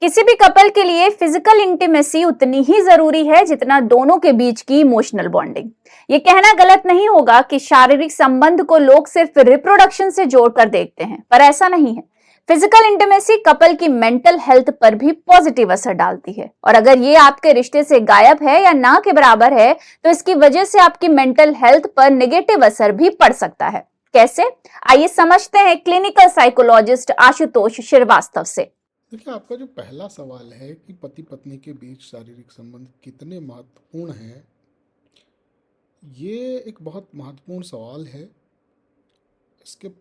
किसी भी कपल के लिए फिजिकल इंटीमेसी उतनी ही जरूरी है जितना दोनों के बीच की इमोशनल बॉन्डिंग। ये कहना गलत नहीं होगा कि शारीरिक संबंध को लोग सिर्फ रिप्रोडक्शन से जोड़कर देखते हैं, पर ऐसा नहीं है। फिजिकल इंटीमेसी कपल की मेंटल हेल्थ पर भी पॉजिटिव असर डालती है, और अगर ये आपके रिश्ते से गायब है या ना के बराबर है, तो इसकी वजह से आपकी मेंटल हेल्थ पर नेगेटिव असर भी पड़ सकता है। कैसे? आइए समझते हैं क्लिनिकल साइकोलॉजिस्ट आशुतोष श्रीवास्तव से। देखिए, आपका जो पहला सवाल है कि पति पत्नी के बीच शारीरिक संबंध कितने महत्वपूर्ण हैं, ये एक बहुत महत्वपूर्ण सवाल है। इसके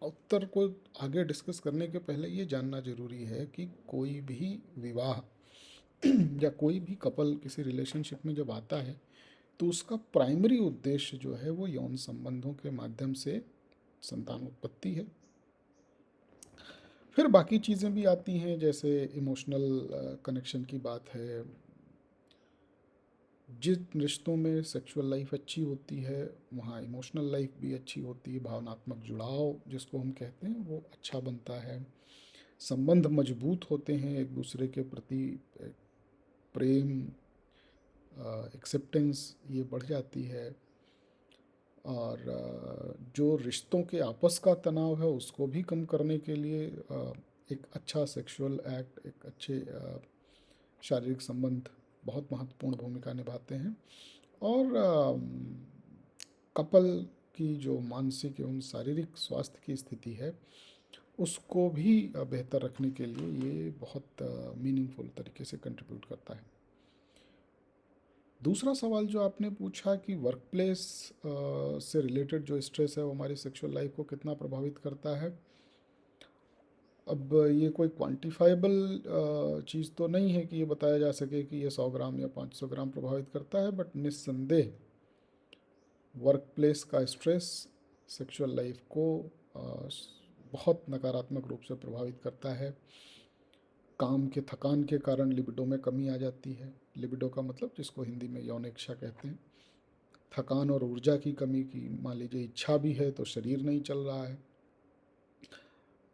उत्तर को आगे डिस्कस करने के पहले ये जानना ज़रूरी है कि कोई भी विवाह या कोई भी कपल किसी रिलेशनशिप में जब आता है, तो उसका प्राइमरी उद्देश्य जो है वो यौन संबंधों के माध्यम से संतान उत्पत्ति है। फिर बाकी चीज़ें भी आती हैं, जैसे इमोशनल कनेक्शन की बात है। जिन रिश्तों में सेक्सुअल लाइफ अच्छी होती है, वहाँ इमोशनल लाइफ भी अच्छी होती है। भावनात्मक जुड़ाव जिसको हम कहते हैं वो अच्छा बनता है। संबंध मजबूत होते हैं, एक दूसरे के प्रति प्रेम, एक्सेप्टेंस ये बढ़ जाती है। और जो रिश्तों के आपस का तनाव है उसको भी कम करने के लिए एक अच्छा सेक्सुअल एक्ट, एक अच्छे शारीरिक संबंध बहुत महत्वपूर्ण भूमिका निभाते हैं। और कपल की जो मानसिक एवं शारीरिक स्वास्थ्य की स्थिति है उसको भी बेहतर रखने के लिए ये बहुत मीनिंगफुल तरीके से कंट्रीब्यूट करता है। दूसरा सवाल जो आपने पूछा कि वर्क प्लेस से रिलेटेड जो स्ट्रेस है वो हमारी सेक्सुअल लाइफ को कितना प्रभावित करता है। अब ये कोई क्वांटिफाइबल चीज़ तो नहीं है कि ये बताया जा सके कि ये 100 ग्राम या 500 ग्राम प्रभावित करता है, बट निस्संदेह वर्क प्लेस का स्ट्रेस सेक्सुअल लाइफ को बहुत नकारात्मक रूप से प्रभावित करता है। काम के थकान के कारण लिबिडो में कमी आ जाती है। लिबिडो का मतलब जिसको हिंदी में यौन इच्छा कहते हैं। थकान और ऊर्जा की कमी की, मान लीजिए इच्छा भी है तो शरीर नहीं चल रहा है।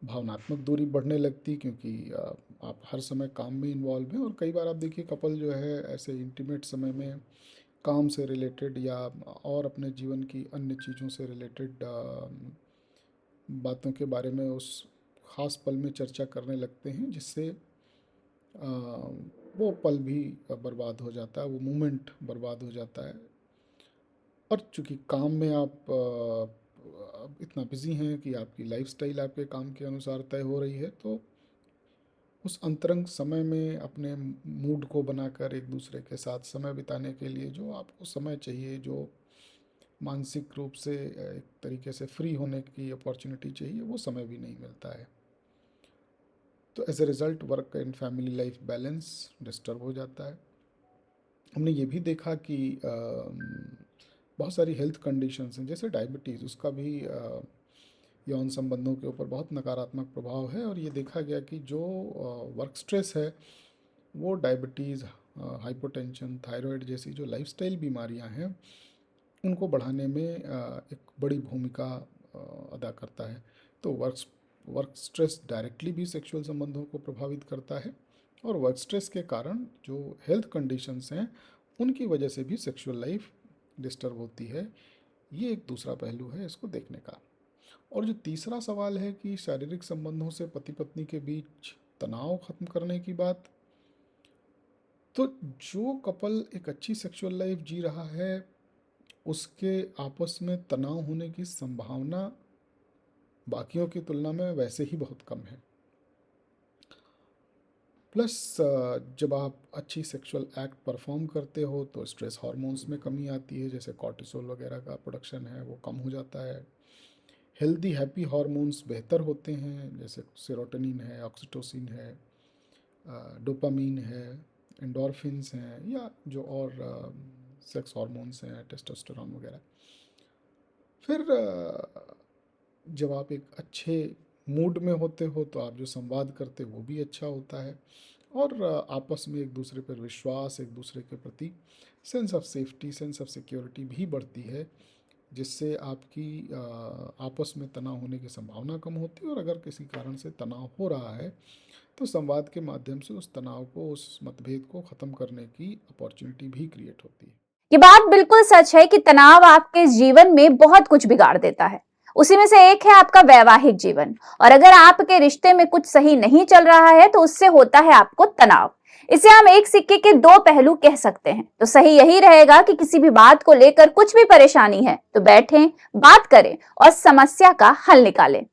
भावनात्मक दूरी बढ़ने लगती क्योंकि आप हर समय काम में इन्वॉल्व हैं। और कई बार आप देखिए कपल जो है ऐसे इंटीमेट समय में काम से रिलेटेड या और अपने जीवन की अन्य चीज़ों से रिलेटेड बातों के बारे में उस ख़ास पल में चर्चा करने लगते हैं, जिससे वो पल भी बर्बाद हो जाता है, वो मोमेंट बर्बाद हो जाता है। और चूँकि काम में आप इतना बिज़ी हैं कि आपकी लाइफस्टाइल आपके काम के अनुसार तय हो रही है, तो उस अंतरंग समय में अपने मूड को बनाकर एक दूसरे के साथ समय बिताने के लिए जो आपको समय चाहिए, जो मानसिक रूप से एक तरीके से फ्री होने की अपॉर्चुनिटी चाहिए, वो समय भी नहीं मिलता है। तो as a result work and family life balance disturb हो जाता है। हमने ये भी देखा कि बहुत सारी हेल्थ कंडीशंस हैं, जैसे डायबिटीज़, उसका भी यौन संबंधों के ऊपर बहुत नकारात्मक प्रभाव है। और ये देखा गया कि जो वर्क स्ट्रेस है वो डायबिटीज़, हाइपोटेंशन, थायराइड जैसी जो लाइफस्टाइल बीमारियां हैं उनको बढ़ाने में एक बड़ी भूमिका अदा करता है। तो वर्क स्ट्रेस डायरेक्टली भी सेक्सुअल संबंधों को प्रभावित करता है, और वर्क स्ट्रेस के कारण जो हेल्थ कंडीशंस हैं उनकी वजह से भी सेक्सुअल लाइफ डिस्टर्ब होती है। ये एक दूसरा पहलू है इसको देखने का। और जो तीसरा सवाल है कि शारीरिक संबंधों से पति पत्नी के बीच तनाव खत्म करने की बात, तो जो कपल एक अच्छी सेक्सुअल लाइफ जी रहा है उसके आपस में तनाव होने की संभावना बाकियों की तुलना में वैसे ही बहुत कम है। प्लस जब आप अच्छी सेक्सुअल एक्ट परफॉर्म करते हो तो स्ट्रेस हार्मोन्स में कमी आती है, जैसे कॉर्टिसोल वगैरह का प्रोडक्शन है वो कम हो जाता है। हेल्दी हैप्पी हार्मोन्स बेहतर होते हैं, जैसे सेरोटोनिन है, ऑक्सीटोसिन है, डोपामीन है, एंडोर्फिन्स हैं, या जो और सेक्स हार्मोन्स हैं, टेस्टोस्टेरोन वगैरह। फिर जब आप एक अच्छे मूड में होते हो तो आप जो संवाद करते वो भी अच्छा होता है। और आपस में एक दूसरे पर विश्वास, एक दूसरे के प्रति sense of safety, sense of security भी बढ़ती है, जिससे आपकी आपस में तनाव होने की संभावना कम होती है। और अगर किसी कारण से तनाव हो रहा है तो संवाद के माध्यम से उस तनाव को, उस मतभेद को ख़त्म करने की अपॉर्चुनिटी भी क्रिएट होती है। ये बात बिल्कुल सच है कि तनाव आपके जीवन में बहुत कुछ बिगाड़ देता है। उसी में से एक है आपका वैवाहिक जीवन, और अगर आपके रिश्ते में कुछ सही नहीं चल रहा है तो उससे होता है आपको तनाव। इसे हम एक सिक्के के दो पहलू कह सकते हैं। तो सही यही रहेगा कि किसी भी बात को लेकर कुछ भी परेशानी है तो बैठें, बात करें और समस्या का हल निकालें।